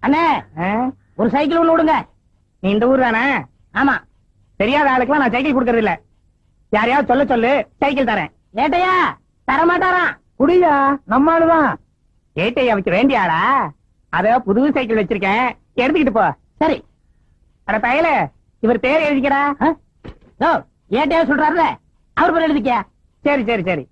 அண்ணே ஒரு சைக்கிள் ஒண்ணு விடுங்க. நீ இந்த ஊர் தானே? ஆமா. தெரியாத ஆளுக்குலாம் நான் சைக்கிள் கொடுக்கறது இல்ல. யாரையாவது சொல்ல சொல்லு, சைக்கிள் தரேன். ஏட்டையா தரமாட்டாராம். குடியா, நம்ம ஆளுதான். ஏட்டையா வச்சு வேண்டிய ஆளா? அத புது சைக்கிள் வச்சிருக்கேன், எடுத்துக்கிட்டு போ. சரி. அட பயல, இவர் பேர் எழுதிக்கடா. ஏட்டையா சொல்றாருல, அவர் பேர் எழுதிக்க. சரி சரி சரி.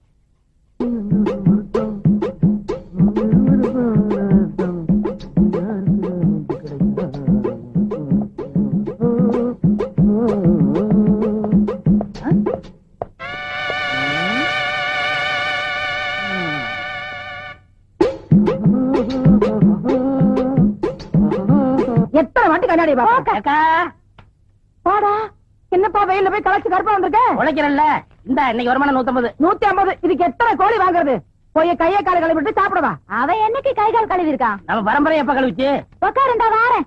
எத்தனை வாட்டி கண்ணாடி பாடா? என்னப்பா வெயில போய் கலச்சு கருப்பா வந்திருக்க? உழைக்கிறல்ல, இந்த இன்னைக்கு வருமானம் 150. 150. இதுக்கு எத்தனை கோழி வாங்குறது? போய் கையை கால கழுவி விட்டு சாப்பிடவா? அவன் என்னைக்கு கை கால் கழுவி இருக்கான்? நம்ம பரம்பரை எப்ப கழுவிச்சு? உட்காருண்டா, வாரேன்.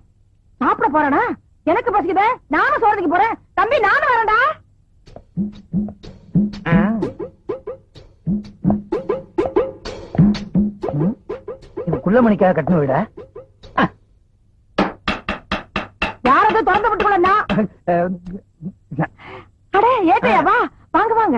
சாப்பிட போறேனா? எனக்கு பசிக்குதே, நானும் சோறதுக்கு போறேன். தம்பி நானும் வரேன்டா. இது குள்ளமணிக்காக கட்டண விட யாராவது திறந்து விட்டுக்கொள்ளா? அடே ஏட்டையா, வா, வாங்க வாங்க.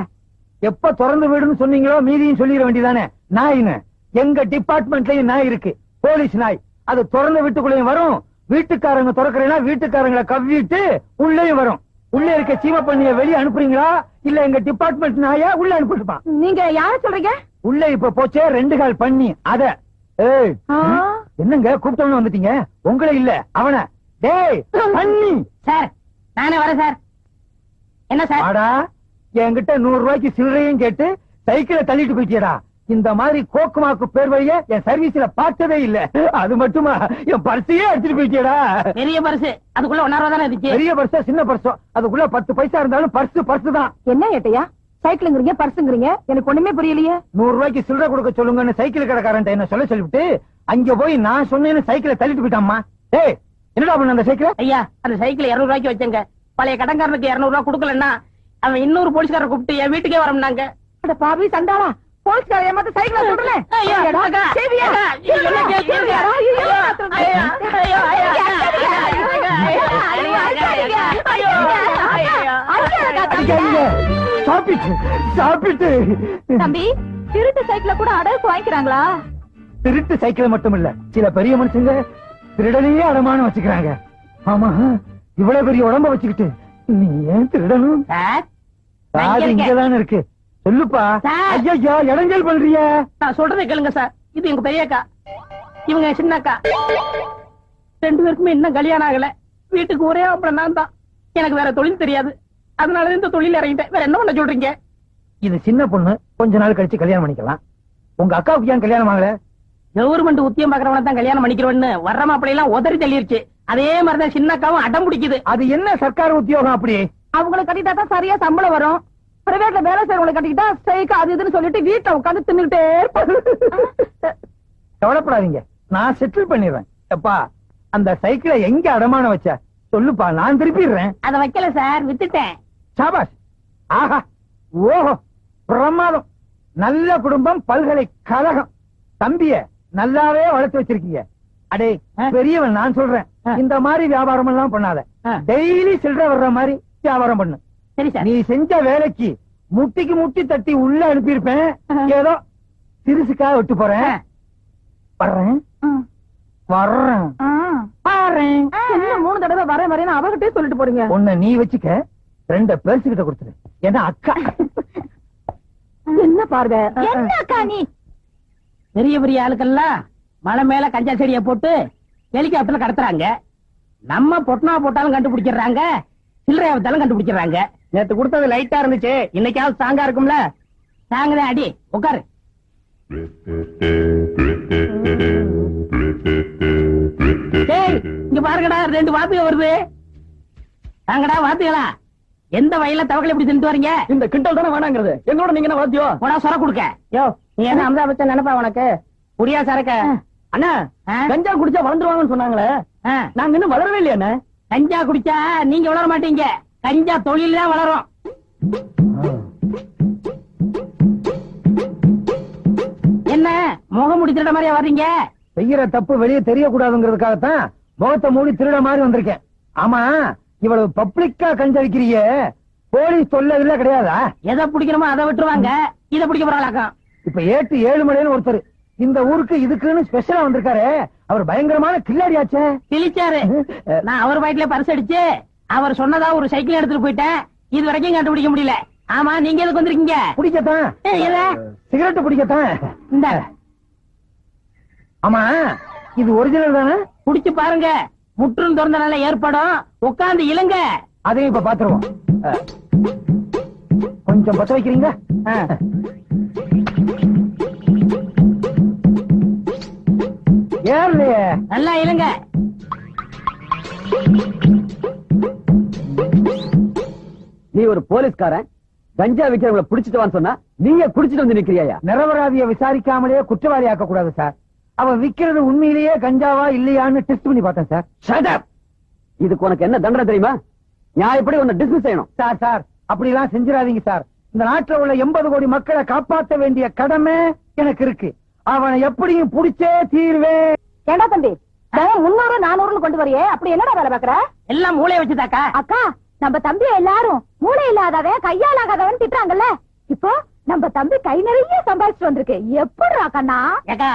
எப்ப திறந்து வீடுன்னு சொன்னீங்களோ மீதியும் சொல்லிட வேண்டியதானே. நாயின்னு எங்க டிபார்ட்மெண்ட்லயும் நாய் இருக்கு, போலீஸ் நாய். அது திறந்து வீட்டுக்குள்ளேயும் வரும். வீட்டுக்காரங்க திறக்கிறேன்னா வீட்டுக்காரங்களை கவ்விட்டு உள்ளேயும் வரும். உள்ள இருக்க சீம பண்ணிய வெளியே அனுப்புறீங்களா இல்ல எங்க டிபார்ட்மெண்ட் நாயா உள்ள அனுப்பிட்டுப்பான்? நீங்க யார சொல்றீங்க? உள்ள இப்ப போச்சே 2 கால் பண்ணி அத. ஏய் என்னங்க கூப்பிட்டவன வந்துட்டீங்க? உங்களை இல்ல அவன. டேய் பண்ணி. சார் நானே வரேன் சார். என்ன சார்? ஆடா, என்கிட்ட 100 ரூபாய்க்கு சில்லறையும் கேட்டு சைக்கிளை தள்ளிட்டு போயிட்டியடா. இந்த மாதிரி கோக்குமாக்கு பேர் வழிய என் சர்வீஸ்ல பார்த்ததே இல்ல. அது மட்டுமா, என் பர்சையே எடுத்துட்டு போயிட்டியடா. பெரிய பர்ஸ், அதுக்குள்ள 1 ரூபா தானே இருந்துச்சு. பெரிய பர்ஸா சின்ன பர்ஸோ, அதுக்குள்ள 10 பைசா இருந்தாலும் பர்ஸ் தான். என்ன ஏட்டையா, சைக்கிளுங்கிறீங்க பர்ஸுங்கிறீங்க, எனக்கு ஒண்ணுமே புரியலையே. 100 ரூபாய்க்கு சில்லறை கொடுக்க சொல்லுங்கன்னு சைக்கிள் கடைக்காரன் என்ன சொல்லிவிட்டு அங்க போய் நான் சொன்னேன்னு சைக்கிளை தள்ளிட்டு போயிட்டாமா. டேய் என்னடா பண்ண அந்த சைக்கிள்? ஐயா, அந்த சைக்கிள் 200 ரூபாய்க்கு வச்சங்க. பழைய கடன்காரனுக்கு 200 ரூபாய் கொடுக்கலன்னா அவன் இன்னொரு போலீஸ்கார கூப்பிட்டு என் வீட்டுக்கே வரம்னாங்க. அட பாவி சண்டாளா, போலீஸ்கார ஏமாத்த சைக்கிளை சுடல. தம்பி, திருட்டு சைக்கிள கூட அடகு வாங்கிக்கிறாங்களா? திருட்டு சைக்கிள் மட்டும் இல்ல, சில பெரிய மனுஷங்க திருடனையே அடமானம் வச்சுக்கிறாங்க. ஆமா, இவ்வளவு பெரிய உடம்ப வச்சுக்கிட்டு நீ ஏன் திருடணும்? இங்கதானே இருக்கு, சொல்லுப்பா. ஐயா இடைஞ்சல் பண்றிய? நான் சொல்றதை கேளுங்க சார். இது எங்க பெரிய அக்கா, இவங்க சின்ன அக்கா. 2 பேருக்குமே இன்னும் கல்யாணம் ஆகல. வீட்டுக்கு ஒரே அப்புறம் நான் தான். எனக்கு வேற தொழில் தெரியாது, அதனால இந்த தொழில் இறங்கிட்டேன். வேற என்ன பண்ண சொல்றீங்க? இது சின்ன பொண்ணு, கொஞ்ச நாள் கழிச்சு கல்யாணம் பண்ணிக்கலாம். உங்க அக்காவுக்கு ஏன் கல்யாணம் ஆகல? கவர்மெண்ட் உத்தியம் பாக்குறவன தான் கல்யாணம் பண்ணிக்கிறோன்னு வர்ற மாப்பிள்ளை எல்லாம் உதறி தள்ளிருச்சு. அதே மாதிரிதான் சின்ன அக்காவும் அடம் பிடிக்குது. அது என்ன சர்க்கார் உத்தியோகம் அப்படி? அவங்களை கட்டிட்டா தான் சரியா சம்பளம் வரும். பிரைவேட்ல வேலை செய்யறவங்களை கட்டிக்கிட்டா ஸ்ட்ரைக் அது இதுன்னு சொல்லிட்டு வீட்டுல உட்காந்து தின்னுட்டே இருப்பாங்க. கவலைப்படாதீங்க, நான் செட்டில் பண்ணிடுறேன். எப்பா, அந்த சைக்கிளை எங்க அடமானம் வச்ச சொல்லுப்பா, நான் திருப்பிடுறேன். அத வைக்கல சார், வித்துட்டேன். சாபாஷ். ஆஹா, ஓஹோ, பிரமாதம். நல்ல குடும்பம், பல்கலைக்கழகம். தம்பிய நல்லாவே வளர்த்து வச்சிருக்கீங்க. அடே பெரியவன், நான் சொல்றேன், இந்த மாதிரி வியாபாரம் எல்லாம் பண்ணாத. டெய்லி சில்லறை வர்ற மாதிரி வியாபாரம் பண்ணு. சரி சார். நீ செஞ்ச வேலைக்கு முட்டிக்கு முட்டி தட்டி உள்ள அனுப்பியிருப்பேன். ஏதோ சிறுசுக்காக விட்டு போறேன். வர்றேன் வர்றேன் வர்றேன். என்ன 3 தடவை வரேன் வரேன்னு அவகிட்டே சொல்லிட்டு போறீங்க? ஒண்ணு நீ வச்சுக்க, 2 பேர்ஸுகிட்ட கொடுத்துரு. ஏன்னா அக்கா. என்ன பாருங்க, என்ன அக்கா நீ? பெரிய பெரிய ஆளுக்கெல்லாம் மலை மேல கஞ்சா செடியை போட்டு ஹெலிகாப்டர்ல கடத்துறாங்க. நம்ம பொட்டனா போட்டாலும் கண்டுபிடிக்கிறாங்க, சில்லறையா வித்தாலும் கண்டுபிடிக்கிறாங்க. நேத்து கொடுத்தது லைட்டா இருந்துச்சு, இன்னைக்காவது ஸ்ட்ராங்கா இருக்கும்ல. ஸ்ட்ராங்கதான். அடி உட்காரு. இங்க பாருங்கடா, 2 வாத்தியம் வருது. தாங்கடா வாத்தியங்களா. எந்த வயல்ல தவக்கலை இப்படி தின்ட்டு வரீங்க? இந்த கிண்டல் தானே வேணாங்கிறது. என்னோட நீங்க என்ன வாத்தியம்? போடா சொர கொடுக்க. யோ, நீ என்ன அமிதாபச்சன் நினைப்பா உனக்கு? குடியா சரக்க? அண்ணா, கஞ்சா குடிச்சா வளர்ந்துருவாங்கன்னு சொன்னாங்களே, நாங்க இன்னும் வளரவே இல்லையா அண்ணா? கஞ்சா குடிச்சா நீங்க வளர மாட்டீங்க, கஞ்சா தொழில் தான் வளரும். என்ன முகம் முடிச்சிட்ட மாதிரியா வர்றீங்க? செய்யற தப்பு வெளியே தெரியக்கூடாதுங்கிறதுக்காகத்தான் முகத்தை மூடி திருட மாதிரி வந்திருக்கேன். ஆமா, இவ்வளவு பப்ளிக்கா கஞ்சடிக்கிறிய போலீஸ் தொல்லை கிடையாதா? எதை பிடிக்கணுமோ அதை விட்டுருவாங்க, இதை பிடிக்க போறாளாக்கம். இப்ப 7 ஒருத்தர் இந்த ஊருக்கு இதுக்குன்னு ஸ்பெஷலா வந்திருக்காரு. அவர் பயங்கரமான கில்லாடியாச்சே. கிழிச்சாரு. நான் அவர் வயிற்றுல பரிசு அடிச்சு அவர் சொன்னதா ஒரு சைக்கிள் எடுத்துட்டு போயிட்டேன். இது வரைக்கும் கண்டுபிடிக்க முடியல. ஆமா, நீங்க எதுக்கு வந்திருக்கீங்க? பிடிக்கத்தான். சிகரெட் பிடிக்கத்தான். இந்த ஆமா, இது ஒரிஜினல் தானே? குடிச்சு பாருங்க, முற்றும் திறந்த நல்ல ஏற்படும். உட்கார்ந்து இழுங்க. அதையும் இப்ப பாத்துருவோம். கொஞ்சம் பத்த வைக்கிறீங்க? ஏறலையே. நல்லா இழுங்க. நீ ஒரு போலீஸ்காரன், கஞ்சா விக்கிறவங்களை பிடிச்சிட்டு வான்னு சொன்னா நீங்க குடிச்சிட்டு வந்து நிக்கிறியா? நிரபராதியை விசாரிக்காமலே குற்றவாளி ஆக்க கூடாது சார். அவன் விக்கிறது உண்மையிலேயே கஞ்சாவா இல்லையான்னு டெஸ்ட் பண்ணி பார்த்தேன் சார். Shut up! இதுக்கு உனக்கு என்ன தண்டனை தெரியுமா? நான் எப்படி உன்னை டிஸ்மிஸ் செய்யணும்? சார் அப்படி எல்லாம் செஞ்சிடாதீங்க சார். இந்த நாட்டில் உள்ள 80 கோடி மக்களை காப்பாற்ற வேண்டிய கடமை எனக்கு இருக்கு. அவனை எப்படியும் புடிச்சே தீர்வேன். ஏண்டா தம்பி, 300 400 கொண்டு வரையே, அப்படி என்னடா வேலை பாக்குற? எல்லாம் மூளைய வச்சுதாக்கா. அக்கா, நம்ம தம்பி எல்லாரும் மூளை இல்லாதவன் கையால் ஆகாதவன் திட்டுறாங்கல்ல. இப்போ நம்ம தம்பி கை நிறைய சம்பாதிச்சுட்டு வந்திருக்கு. எப்படிடா கண்ணா? ஏக்கா,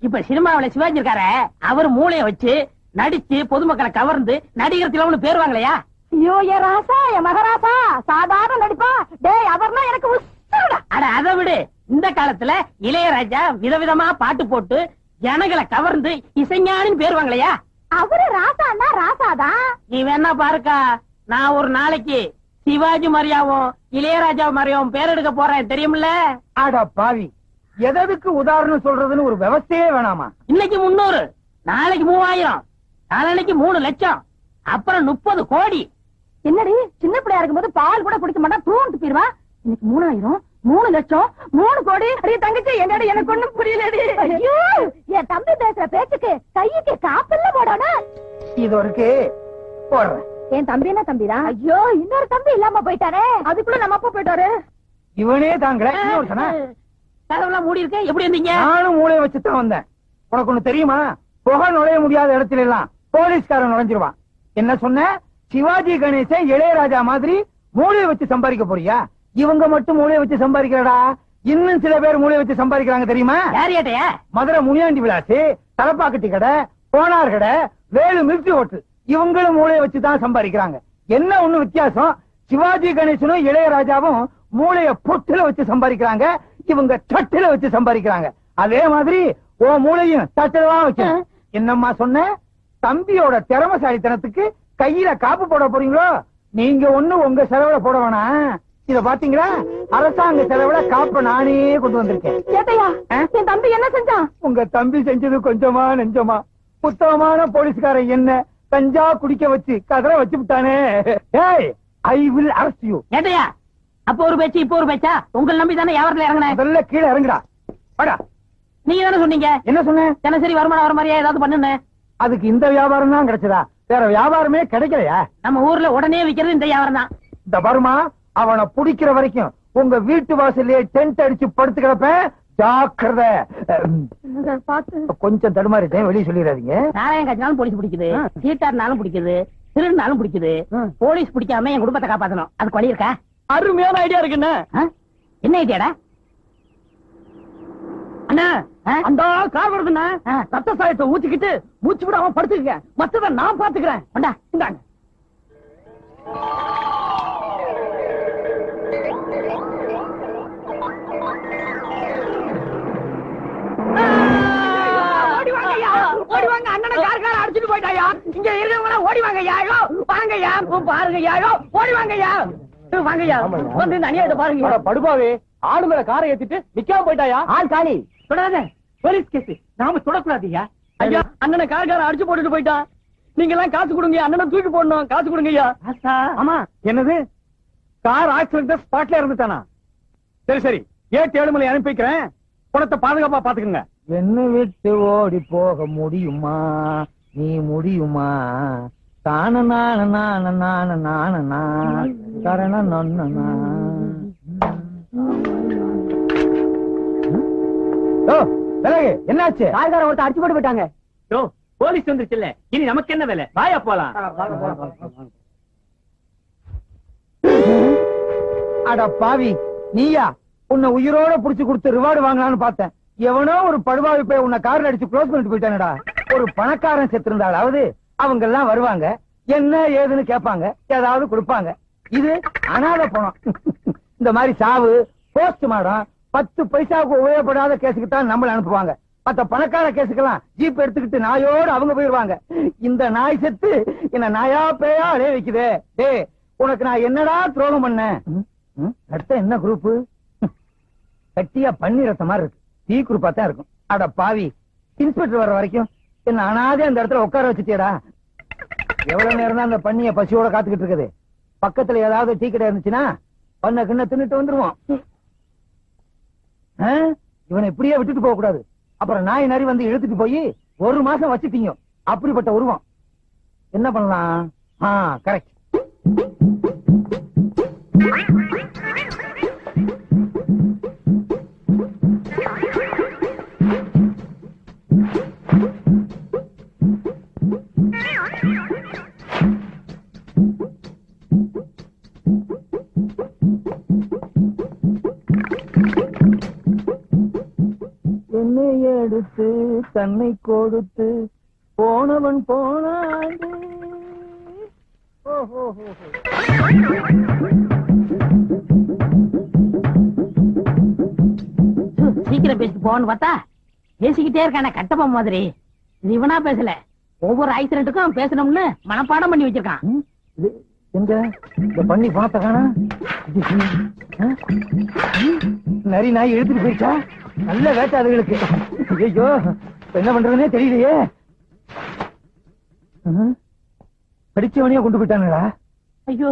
இப்ப சினிமாவில சிவாஜி இருக்காரு, அவர் மூளைய வச்சு நடிச்சு பொதுமக்களை கவர்ந்து நடிகர் திலகம்னு பேர் வாங்கலையா? ஐயோ, என் ராசா, என் மகராசா, சாதாரண நடிப்பா. டேய், அவர்னா எனக்கு உசுடா. அட அதை விடு. இந்த காலத்துல இளையராஜா விதவிதமா பாட்டு போட்டு ஜனங்களை கவர்ந்து இசைஞானின்னு பேர் வாங்கலையா? அவரு ராசான்னா ராசாதான். நீ வேணா பாருக்கா, நான் ஒரு நாளைக்கு சிவாஜி மாதிரியாவும் இளையராஜா மாதிரியாவும் பேர் எடுக்க போறேன், தெரியுமில்ல? ஆடா பாவி, எதற்கு உதாரணம் சொல்றதுன்னு ஒரு விவசாயே வேணாமா? இன்னைக்கு 300, நாளைக்கு 3000, நாளைக்கு 3 லட்சம், அப்புறம் 30 கோடி. என்னடி, சின்ன பிள்ளையா இருக்கும்போது பால் கூட குடிக்க மாட்டான், தூண்டு போயிருவா. இன்னைக்கு 3000, 3 லட்சம், 3 கோடி. அடியே தங்கச்சி, என்னடி எனக்கு ஒண்ணும் புரியலடி. ஐயோ, என் தம்பி பேசுற பேச்சுக்கு கைக்கு காப்பல்ல போடணும். இது ஒரு போடுறேன். என் தம்பி என்ன தம்பிதான்? ஐயோ, இன்னொரு தம்பி இல்லாம போயிட்டாரே. அதுக்குள்ள நம்ம அப்பா போயிட்டாரு. இவனே தாங்களே. கதவுலாம் மூடி இருக்க, எப்படி இருந்தீங்க? நானும் மூளையை வச்சுதான் வந்தேன். உனக்கு ஒண்ணு தெரியுமா? புகை நுழைய முடியாத இடத்துல எல்லாம் போலீஸ்காரன் நுழைஞ்சிருவான். என்ன சொன்ன? சிவாஜி கணேசன் இளையராஜா மாதிரி மூளையை வச்சு சம்பாதிக்க போறியா? இவங்க மட்டும் மூளையை வச்சு சம்பாதிக்கிறடா, இன்னும் சில பேர் மூளையை வச்சு சம்பாதிக்கிறாங்க தெரியுமா? யார் கேட்டையா? மதுரை முனியாண்டி விலாசி, தலப்பாக்கட்டி கடை, கோனார் கடை, வேலு மில்கி ஹோட்டல், இவங்களும் மூளையை வச்சுதான் சம்பாதிக்கிறாங்க. என்ன ஒண்ணு வித்தியாசம்? சிவாஜி கணேசனும் இளையராஜாவும் மூளைய பொட்டுல வச்சு சம்பாதிக்கிறாங்க, இவங்க தட்டுல வச்சு சம்பாதிக்கிறாங்க. அதே மாதிரி ஓ மூளையும் தட்டுல தான் வைக்கணும். என்னம்மா சொன்ன? தம்பியோட திறமசாலித்தனத்துக்கு கையில காப்பு போட போறீங்களோ? நீங்க ஒண்ணு உங்க செலவுல போட வேணாம். இத பாத்தீங்களா, அரசாங்க செலவுல காப்ப நானே கொண்டு வந்திருக்கேன். கேட்டையா, என் தம்பி என்ன செஞ்சான்? உங்க தம்பி செஞ்சது கொஞ்சமா நெஞ்சமா? புத்தகமான போலீஸ்காரன் என்ன கஞ்சா குடிக்க வச்சு கதற வச்சு விட்டானே. ஏய், ஐ வில் அரெஸ்ட் யூ. கேட்டையா? அப்ப ஒரு பேச்சு, இப்ப ஒரு பேச்சா? உங்களை நம்பி தானே வியாபாரத்துல இறங்கினேன். முதல்ல கீழே இறங்குடா. வாடா. நீங்க தானே சொன்னீங்க என்ன சொன்னேன்? தினசரி வருமானம் வர மாதிரியா ஏதாவது பண்ணுன்னு. அதுக்கு இந்த வியாபாரம் தான் கிடைச்சதா? வேற வியாபாரமே கிடைக்கலையா? நம்ம ஊர்ல உடனே விக்கிறது இந்த வியாபாரம் தான். இந்த வருமா, அவனை புடிக்கிற வரைக்கும் உங்க வீட்டு வாசல்லே டென்ட் அடிச்சு படுத்து கிடப்பேன். ஜாக்கிரதை. கொஞ்சம் தடுமாறிட்டேன், வெளியே சொல்லிடாதீங்க. சாராயம் காய்ச்சினாலும் போலீஸ் பிடிக்குது, சீட்டாருனாலும் பிடிக்குது, திருநாலும் பிடிக்குது. போலீஸ் பிடிக்காம என் குடும்பத்தை காப்பாத்தணும். அதுக்கு வழி இருக்கா? அருமையான ஐடியா இருக்குன்னு. என்ன ஐடியாடா? அண்ணா, அந்த கார் வருதுண்ணா. ரத்த சாயத்தை ஊத்திக்கிட்டு மூச்சு விடாம படுத்துக்க, மத்தத நான் பாத்துக்கிறேன். கொண்டா. இந்தாங்க. ஓடி வாங்க, அண்ணனை கார்கார அடிச்சுட்டு போயிட்டாயா. இங்க இருக்கவங்க ஓடி வாங்கய்யா. வாங்கய்யா, பாருங்கய்யா. ஓடி வாங்கய்யா, வாங்கய்யா. வந்து இந்த அநியாயத்தை பாருங்க. படுபாவே, ஆளு மேல காரை ஏத்திட்டு நிக்காம போயிட்டாயா? ஆள் காலி. தொடாத, போலீஸ் கேஸ். நாம தொடக்கூடாதுயா. ஐயா, அண்ணனை கார்கார அடிச்சு போட்டுட்டு போயிட்டா. நீங்க எல்லாம் காசு கொடுங்க, அண்ணனை தூக்கி போடணும். காசு கொடுங்க ஐயா. ஆமா, என்னது கார் ஆக்சிடென்ட் ஸ்பாட்ல இருந்துட்டானா? சரி சரி, 7 மணி அனுப்பி வைக்கிறேன். பணத்தை பாதுகாப்பா பாத்துக்கங்க. என்ன விட்டு ஓடி போக முடியுமா? நீ முடியுமா? தான நான நான நான நான கரண நொன்னா. என்னாச்சு? கார்கார ஒருத்தர் அடிச்சு போட்டு போயிட்டாங்க. போலீஸ் வந்துருச்சுல்ல, இனி நமக்கு என்ன வேலை? வாயா போலாம். அட பாவி, நீயா? உன்னை உயிரோட புடிச்சு கொடுத்து ரிவார்டு வாங்கலாம்னு பார்த்தேன். எவனோ ஒரு படுபாவி போய் உன்னை கார்ல அடிச்சு க்ளோஸ் பண்ணிட்டு போயிட்டானடா. ஒரு பணக்காரன் செத்திருந்தாலாவது அவங்க எல்லாம் வருவாங்க, என்ன ஏதுன்னு கேட்பாங்க, ஏதாவது கொடுப்பாங்க. இது அனாதை பணம். இந்த மாதிரி சாவு, போஸ்ட் மாடம், 10 பைசாவுக்கு உபயோகப்படாத கேஸுக்கு தான் நம்மள அனுப்புவாங்க. மத்த பணக்கார கேஸுக்கெல்லாம் ஜீப் எடுத்துக்கிட்டு நாயோடு அவங்க போயிருவாங்க. இந்த நாய் செத்து என்ன நாயா பேயா அலைய வைக்குதே. டேய், உனக்கு நான் என்னடா துரோகம் பண்ணேன்? அடுத்த என்ன குரூப்? கட்டியா பன்னீரத்த மாதிரி இருக்கு. டீ குரூப்பா தான் இருக்கும். அட பாவி, இன்ஸ்பெக்டர் வர வரைக்கும் என்ன அனாதே அந்த இடத்துல உட்கார வச்சுட்டியடா. எவ்வளவு நேரம் தான் அந்த பண்ணிய பசியோட காத்துக்கிட்டு இருக்குது? பக்கத்துல ஏதாவது டீ கடை இருந்துச்சுன்னா பண்ண கிண்ண தின்னுட்டு வந்துருவோம். இவனை இப்படியே விட்டுட்டு போக கூடாது. அப்புறம் நாய் நரி வந்து இழுத்துட்டு போய் 1 மாசம் வச்சுட்டீங்க. அப்படிப்பட்ட உருவம். என்ன பண்ணலாம்? கரெக்ட். என்னை எடுத்து தன்னை கொடுத்து போனவன் போனாண்டு. சீக்கிரம் பேசிட்டு போன்னு பார்த்தா பேசிக்கிட்டே இருக்கான கட்டப்பா மாதிரி. இது இவனா பேசல, ஒவ்வொரு ஆக்சிடென்ட்டுக்கும் பேசணும்னு மனப்பாடம் பண்ணி வச்சிருக்கான். எங்க இந்த பண்ணி பணத்தை காணா? நரி நாய் எடுத்துட்டு போயிடுச்சா? நல்ல வேட்டை அதுகளுக்கு. ஐயோ, என்ன பண்றதுன்னே தெரியலையே. படிச்சவனையா கொண்டு போயிட்டானுடா. ஐயோ,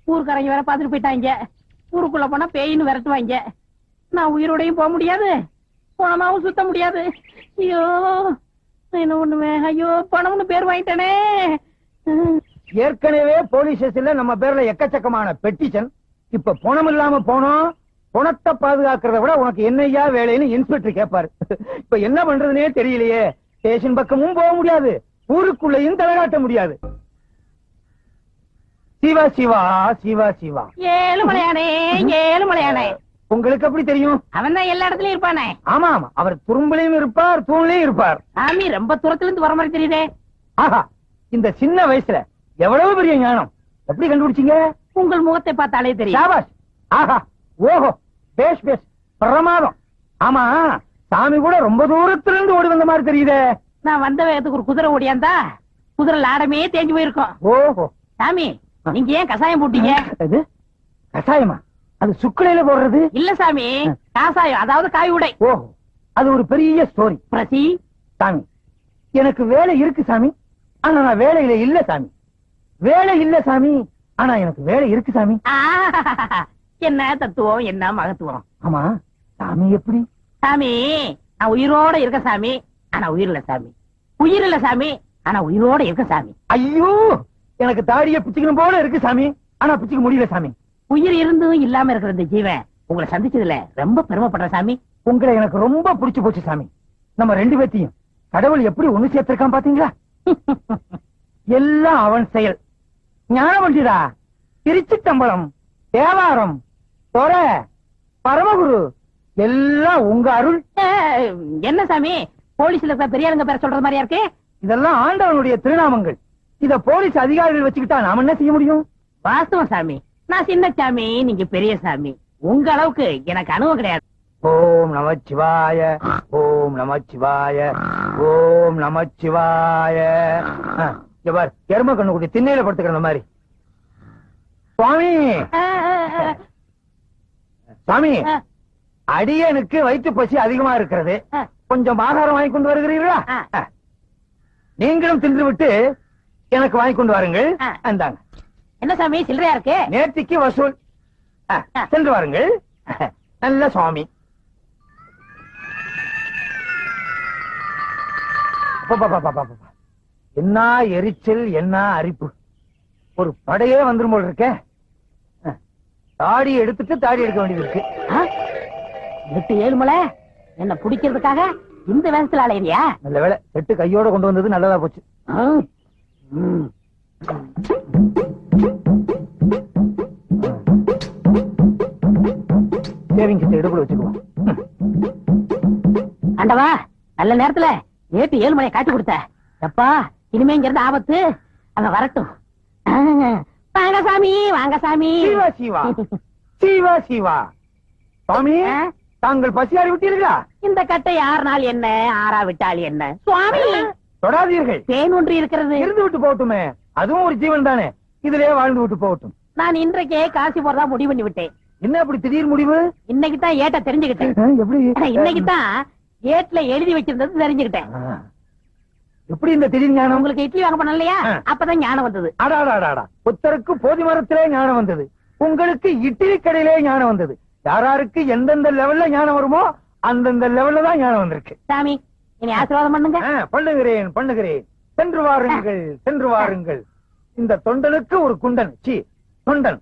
ஊருக்காரங்க வேற பாத்துட்டு போயிட்டாங்க. ஊருக்குள்ள போனா பேயின்னு விரட்டுவாங்க. நான் உயிரோடையும் போக முடியாது, பணமாவும் சுத்த முடியாது. ஐயோ, என்ன ஒண்ணுமே. ஐயோ, பணம்னு பேர் வாங்கிட்டேனே. ஏற்கனவே போலீஸ் ஸ்டேஷன்ல நம்ம பேர்ல எக்கச்சக்கமான பெட்டிஷன். இப்ப பணம் இல்லாம போனோம். பணத்தை பாதுகாக்கிறத விட உனக்கு என்னையா வேலைன்னு இன்ஸ்பெக்டர் கேட்பாரு. இப்ப என்ன பண்றதுன்னே தெரியலையே. ஸ்டேஷன் பக்கமும் போக முடியாது, ஊருக்குள்ளேயும் தலைகாட்ட முடியாது. சிவா சிவா சிவா சிவா. ஏழுமலையானே, ஏழுமலையானே. உங்களுக்கு எப்படி தெரியும்? அவன் தான் எல்லா இடத்துலயும் இருப்பானே. ஆமா ஆமா, அவர் துரும்புலையும் இருப்பார், தூண்லையும் இருப்பார். சாமி ரொம்ப தூரத்துல இருந்து வர மாதிரி தெரியுதே. ஆஹா, இந்த சின்ன வயசுல எவ்வளவு பெரிய ஞானம்! எப்படி கண்டுபிடிச்சீங்க? உங்கள் முகத்தை பார்த்தாலே தெரியும். சாபாஷ். ஆஹா, ஓஹோ, பேஷ் பேஷ், பிரமாதம். ஆமா, சாமி கூட ரொம்ப தூரத்துல இருந்து ஓடி வந்த மாதிரி தெரியுதே. நான் வந்த வேகத்துக்கு ஒரு குதிரை ஓடியாந்தா குதிரை லாடமே தேஞ்சு போயிருக்கும். ஓஹோ. சாமி, நீங்க ஏன் கசாயம் போட்டீங்க? அது கசாயமா? அது சுக்குலையில போடுறது இல்ல சாமி, காசாயம், அதாவது காய் உடை. ஓஹோ, அது ஒரு பெரிய ஸ்டோரி. பிரசி, சாமி, எனக்கு வேலை இருக்கு சாமி, ஆனா நான் வேலையில இல்ல சாமி. வேலை இல்ல சாமி, ஆனா எனக்கு வேலை இருக்கு சாமி. என்ன தத்துவம், என்ன மகத்துவம். ஆமா, சாமி எப்படி? சாமி, நான் உயிரோட இருக்க சாமி, ஆனா உயிர் இல்ல சாமி. உயிர் இல்ல சாமி, ஆனா உயிரோட இருக்க சாமி. ஐயோ, எனக்கு தாடிய பிச்சுக்கணும் போல இருக்கு சாமி, ஆனா பிச்சுக்க முடியல சாமி. உயிர் இருந்தும் இல்லாம இருக்கிற இந்த ஜீவன் உங்களை சந்திச்சதுல ரொம்ப பெருமைப்படுற சாமி. உங்களை எனக்கு ரொம்ப பிடிச்சு போச்சு சாமி. நம்ம 2 பேத்தையும் கடவுள் எப்படி ஒண்ணு சேர்த்திருக்கான் பாத்தீங்களா? எல்லாம் அவன் செயல். ஞானவண்டிடா, திருச்சித்தம்பலம், தேவாரம், தொரை, பரமகுரு, எல்லாம் உங்க அருள். என்ன சாமி, போலீஸ்ல இருக்கிற பெரியாருங்க பேர சொல்றது மாதிரியா இருக்கு? இதெல்லாம் ஆண்டவனுடைய திருநாமங்கள். இத போலீஸ் அதிகாரிகள் வச்சுக்கிட்டா நாம என்ன செய்ய முடியும்? வாஸ்தவம் சாமி, நான் சின்ன சாமி, நீங்க பெரிய சாமி. உங்க அளவுக்கு எனக்கு அனுபவம் கிடையாது. ஓம் நமச்சிவாய, ஓம் நமச்சிவாய, ஓம் நமச்சிவாய. பார், எரும கண்ணு குட்டி திண்ணையில படுத்துக்கிற மாதிரி. சுவாமி, சுவாமி, அடியனுக்கு வயிற்று பசி அதிகமா இருக்கிறது, கொஞ்சம் ஆகாரம் வாங்கி கொண்டு வருகிறீர்களா? நீங்களும் தின்று விட்டு எனக்கு வாங்கி கொண்டு வாருங்கள். அந்தாங்க. என்ன சாமி சில்லறையா இருக்கு? நேர்த்திக்கு வசூல். சென்று வாருங்கள். நல்ல சுவாமி. என்ன எரிச்சல், என்ன அரிப்பு! ஒரு படையே வந்துரும் போல் இருக்க. தாடி எடுத்துட்டு தாடி எடுக்க வேண்டியது இருக்கு. 8 ஏழுமலை என்ன பிடிக்கிறதுக்காக இந்த வேகத்துல அலையிறியா? நல்ல வேலை செட்டு கையோட கொண்டு வந்தது நல்லதா போச்சு. சேவிங் கிட்ட எடுப்புல வச்சுக்குவோம். ஆண்டவா, நல்ல நேரத்துல நேற்று 7 மணியை காட்டி கொடுத்த. எப்பா, இனிமே இங்க இருந்து ஆபத்து. அவன் வரட்டும். வாங்க சாமி, வாங்க சாமி. சிவா சிவா சிவா சிவா. சுவாமி, தாங்கள் பசியாறி விட்டீர்களா? இந்த கட்டை 6 நாள் என்ன, 6 விட்டால் என்ன சுவாமி? தொடாதீர்கள். தேன் ஒன்று இருக்கிறது. இருந்து விட்டு போகட்டுமே, அதுவும் ஒரு ஜீவன் தானே, இதுலயே வாழ்ந்து விட்டு போகட்டும். நான் இன்றைக்கே காசி போறதா முடிவு பண்ணி விட்டேன். என்ன அப்படி திடீர் முடிவு? இன்னைக்கு தான் ஏட்ட தெரிஞ்சுக்கிட்டேன். எப்படி? இன்னைக்கு தான் ஏட்ல எழுதி வச்சிருந்தது தெரிஞ்சுக்கிட்டேன். எப்படி இந்த திடீர் ஞானம்? உங்களுக்கு இட்லி வாங்க போன இல்லையா, அப்பதான் ஞானம் வந்தது. அடாடாடாடா, புத்தருக்கு போதி மரத்திலே ஞானம் வந்தது, உங்களுக்கு இட்லி கடையிலே ஞானம் வந்தது. யாராருக்கு எந்தெந்த லெவல்ல ஞானம் வருமோ அந்தந்த லெவல்ல தான் ஞானம் வந்திருக்கு. சாமி, இனி ஆசீர்வாதம் பண்ணுங்க. பண்ணுகிறேன் பண்ணுகிறேன். சென்று வாருங்கள் சென்று வாருங்கள். இந்த தொண்டனுக்கு ஒரு குண்டன். சி தொண்டன்.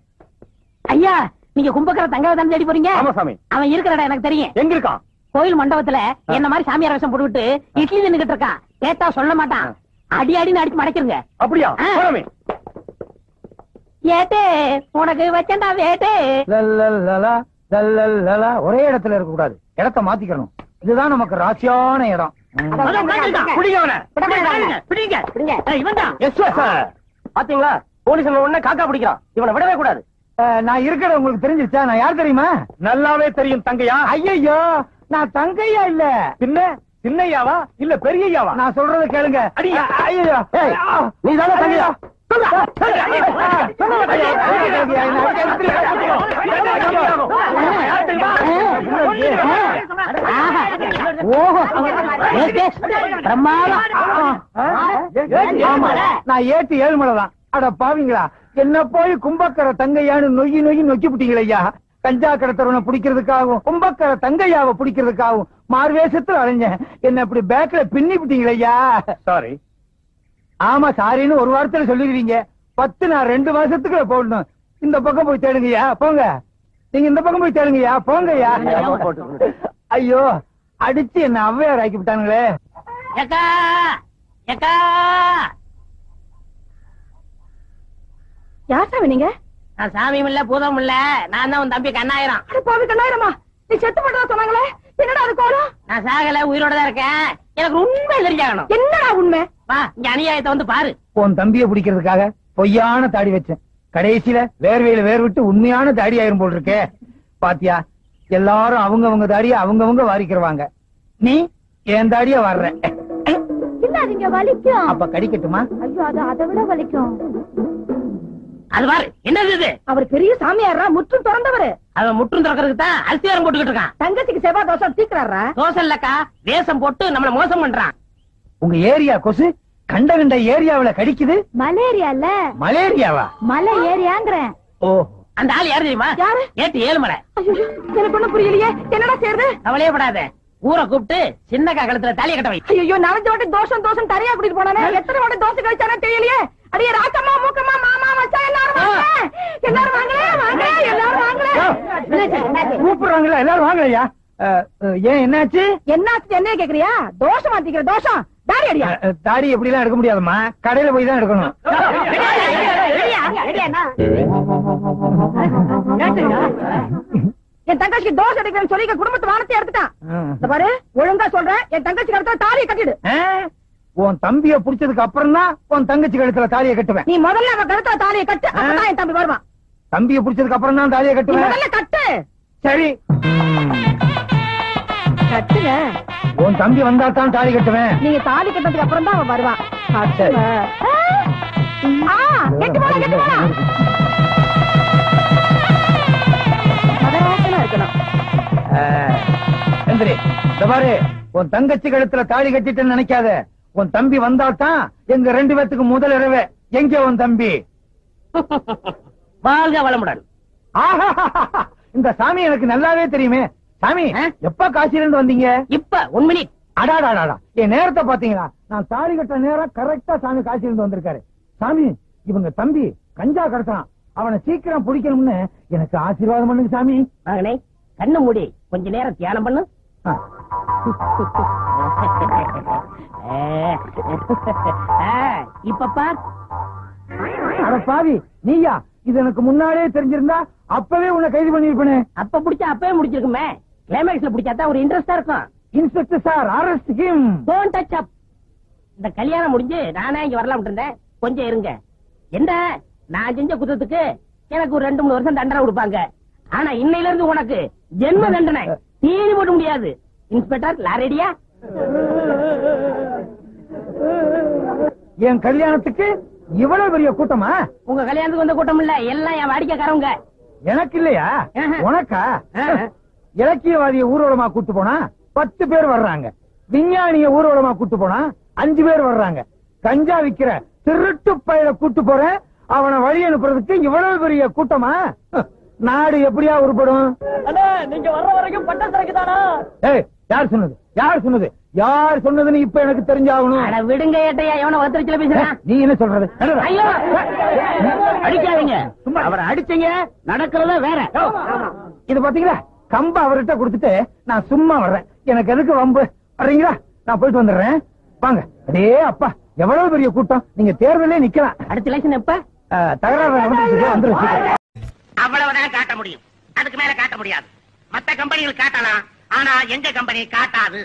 ஐயா, நீங்க கும்பகர தங்கவை தானே தேடி போறீங்க? ஆமா சாமி. அவன் இருக்கிற இடம் எனக்கு தெரியும். எங்க இருக்கான்? கோயில் மண்டபத்துல என்ன மாதிரி சாமியார் வேஷம் போட்டுவிட்டு இட்லி தின்னுகிட்டு இருக்கான். கேட்டா சொல்ல மாட்டான். அடி அடின்னு அடிச்சு மடக்கிருங்க. அப்படியா? ஏட்டே, உனக்கு வச்சண்டா வேட்டே. லல்லலலா, லல்லலலா. ஒரே இடத்துல இருக்க கூடாது, இடத்தை மாத்திக்கணும். இதுதான் நமக்கு ராசியான இடம். பாத்தீங்களா, போலீஸ் உடனே காக்கா பிடிக்கிறான். இவனை விடவே கூடாது. நான் இருக்கிற உங்களுக்கு தெரிஞ்சிருச்சா? நான் யார் தெரியுமா? நல்லாவே தெரியும். தங்கையா? ஐயோ, நான் தங்கையா இல்ல. பின்ன சின்னையாவா இல்ல பெரியயாவா? நான் சொல்றத கேளுங்க. ஐயோ, நீ தானே தங்கையா? நான் ஏட்டு 7 மலை தான். அட பாவீங்களா, என்ன போய் கும்பக்கர தங்கையான்னு நொய்யி நொய்யி நொக்கி பிட்டீங்களா ஐயா? கஞ்சா கடத்தவனை பிடிக்கிறதுக்காகவும் கும்பக்கர தங்கையாவை பிடிக்கிறதுக்காகவும் மார்வேஷத்துல அலைஞ்சேன். என்ன இப்படி பேக்ல பின்னி பிட்டீங்களா ஐயா? சாரி. ஆமா, சாரின்னு ஒரு வாரத்துல சொல்லிடுவீங்க. 10 நான் 2 மாசத்துக்குள்ள போடணும். இந்த பக்கம் போய் தேடுங்கய்யா, போங்க. நீங்க இந்த பக்கம் போய் தேடுங்கய்யா, போங்கய்யா. ஐயோ, அடிச்சு என்ன ஔவையார் ஆக்கி விட்டானுங்களே. ஏக்கா, ஏக்கா. யார் சாமி நீங்க? நான் சாமியும் இல்ல பூதம் இல்ல, நான் தான் உன் தம்பி கண்ணாயிரம். பாவி கண்ணாயிரமா, நீ செத்து போட்டதா சொன்னாங்களே, என்னடா அது கோலம்? நான் சாகல, உயிரோட தான் இருக்கேன். எனக்கு உண்மை தெரிஞ்சாகணும். என்னடா உண்மை? வா, இங்க அநியாயத்தை வந்து பாரு. உன் தம்பியை பிடிக்கிறதுக்காக பொய்யான தாடி வச்சேன். கடைசியில வேர்வையில வேர் விட்டு உண்மையான தாடி ஆயிரும் போல் இருக்கே. பாத்தியா, எல்லாரும் அவங்கவங்க தாடிய அவங்கவங்க வாரிக்கிறவாங்க. நீ என் தாடிய வர்ற. இல்லாதீங்க, வலிக்கும். அப்ப கடிக்கட்டுமா? ஐயோ, அது அதை விட வலிக்கும். அது பாரு, என்னது இது? அவர் பெரிய சாமியாரா, முற்றும் திறந்தவரு. அவன் முற்றும் திறக்கிறதுக்கு தான் அரிசியாரம் போட்டுக்கிட்டு இருக்கான். தங்கச்சிக்கு செவ்வாய் தோசை தீக்குறாரா? தோசை இல்லக்கா, வேஷம் போட்டு நம்மள மோசம் பண்றான். உங்க ஏரியா கொசு கண்ட கண்ட ஏரியாவில கடிக்குது. மலேரியா இல்ல, மலேரியாவா? மலை ஏரியாங்கிறேன். ஓ, அந்த ஆள் யாரு தெரியுமா? யாரு? ஏட்டு 7 மலை. ஐயோ, எனக்கு ஒண்ணும் புரியலையே, என்னடா செய்யறது? கவலையே படாத, ஊரை கூப்பிட்டு சின்னக்கா கழுத்துல தாலியை கட்ட வை. ஐயோ, நனைஞ்ச வாட்டி தோஷம் தோஷம் தரையா கூட்டிட்டு போனானே, எத்தனை வாட்டி தோசை கழிச்சானே தெரியலையே. அடியே ராக்கம்மா, மூக்கம்மா, மாமா, மச்சான், எல்லாரும் வாங்க, எல்லாரும் வாங்களே, வாங்க, எல்லாரும் வாங்களே. கூப்பிடுறாங்களா? எல்லாரும் வாங்கலையா? ஏன் என்னாச்சு? என்னாச்சு என்ன கேக்குறியா? தோஷம் மாத்திக்கிற தோஷம். தாடி அடியா. தாடி எப்படி எல்லாம் எடுக்க முடியாதுமா, கடையில போய் தான் எடுக்கணும். என் தங்கச்சிக்கு தோசை அடிக்கிறேன்னு சொல்லி குடும்பத்து வானத்தை எடுத்துட்டான். இந்த பாரு, ஒழுங்கா சொல்றேன், என் தங்கச்சி கழுத்துல தாலியை கட்டிடு. உன் தம்பிய புடிச்சதுக்கு அப்புறம் தான் உன் தங்கச்சி கழுத்துல தாலியை கட்டுவேன். நீ முதல்ல அவன் கழுத்துல தாலியை கட்டு, அப்பதான் என் தம்பி வருவான். தம்பிய புடிச்சதுக்கு அப்புறம் தான் தாலியை நீ கட்டுவேன். முதல்ல கட்டு. சரி, கட்டுங்க. உன் தம்பி வந்தா தான் தாலி கட்டுவேன். நீங்க தாலி கட்டதுக்கு அப்புறம் தான் அவன் வருவான். சரி. கெட்டு போல, கெட்டு போல. மதவாசனா இருக்கணும். எந்திரி. இந்த பாரு, உன் தங்கச்சி கழுத்துல தாலி கட்டிட்டு நினைக்காத. உன் தம்பி வந்தா தான் எங்க 2 பேத்துக்கு முதல் இரவே. எங்க உன் தம்பி? வாழ்க வளமுடன். ஆஹா, இந்த சாமி எனக்கு நல்லாவே தெரியுமே. சாமி, எப்ப காசில இருந்து வந்தீங்க? இப்ப 1 மினிட். அடாடாடா, என் நேரத்தை பாத்தீங்களா? நான் தாலி கட்ட நேரம் கரெக்டா சாமி காசில இருந்து வந்திருக்காரு. சாமி, இவங்க தம்பி கஞ்சா கடத்தான், அவனை சீக்கிரம் பிடிக்கணும்னு எனக்கு ஆசீர்வாதம் பண்ணுங்க சாமி. மகனே, கண்ணு மூடி கொஞ்ச நேரம் தியானம் பண்ணு. இப்ப பார். அட பாவி, நீயா? இது எனக்கு முன்னாலே தெரிஞ்சிருந்தா அப்பவே உன்னை கைது பண்ணிருப்பேனே. அப்ப பிடிச்சா அப்பவே முடிச்சிருக்குமே. கிளைமேக்ஸ்ல பிடிச்சாதான் ஒரு இன்ட்ரெஸ்டா இருக்கும். Inspector sir, arrest him. Don't touch up. இந்த கல்யாணம் முடிஞ்சு நானே இங்க வரலாம் இருந்தேன். கொஞ்சம் இருங்க. என்ன, நான் செஞ்ச குற்றத்துக்கு எனக்கு ஒரு 2-3 வருஷம் தண்டனை கொடுப்பாங்க. ஆனா இன்னையில இருந்து உனக்கு ஜென்ம தண்டனை. தீனி போட முடியாது. இன்ஸ்பெக்டர், லாரேடியா? என் கல்யாணத்துக்கு இவ்வளவு பெரிய கூட்டமா? உங்க கல்யாணத்துக்கு வந்த கூட்டம் இல்ல, எல்லாம் என் வாடிக்கைக்காரவங்க. எனக்கு இல்லையா? ஆஹா. உனக்கா? ஆஹா. இலக்கியவாதிய ஊர்வலமா கூட்டு போனா 10 பேர் வர்றாங்க. விஞ்ஞானிய ஊர்வலமா கூட்டு போனா 5 பேர் வர்றாங்க. கஞ்சா விக்கிற திருட்டு பயில கூட்டு போறேன், அவனை வழி அனுப்புறதுக்கு இவ்வளவு பெரிய கூட்டமா? நாடு எப்படியா உருப்படும்? நீங்க வர்ற வரைக்கும் பட்ட சரக்கு தானா? ஏய், யார் சொன்னது? யார் சொன்னது? யார் சொன்னதுன்னு இப்ப எனக்கு தெரிஞ்சாகணும். அட விடுங்க ஏட்டையா, எவன ஒருத்தரிச்சல பேசுறான். நீ என்ன சொல்றது? ஐயோ, அடிக்காதீங்க. அவரை அடிச்சீங்க, நடக்கிறத வேற. இது பாத்தீங்களா, கம்ப அவர்கிட்ட கொடுத்துட்டு நான் சும்மா வர்றேன். எனக்கு எதுக்கு வம்பு? வர்றீங்களா? நான் போயிட்டு வந்துடுறேன். வாங்க. அடே அப்பா, எவ்வளவு பெரிய கூட்டம். நீங்க தேர்தலே நிக்கலாம். அடுத்த எலெக்ஷன் எப்ப? தகராறு வந்துருச்சு. அவ்வளவுதான் காட்ட முடியும். அதுக்கு மேல காட்ட முடியாது. மத்த கம்பெனிகள் காட்டலாம், ஆனா எங்க கம்பெனி காட்டாது.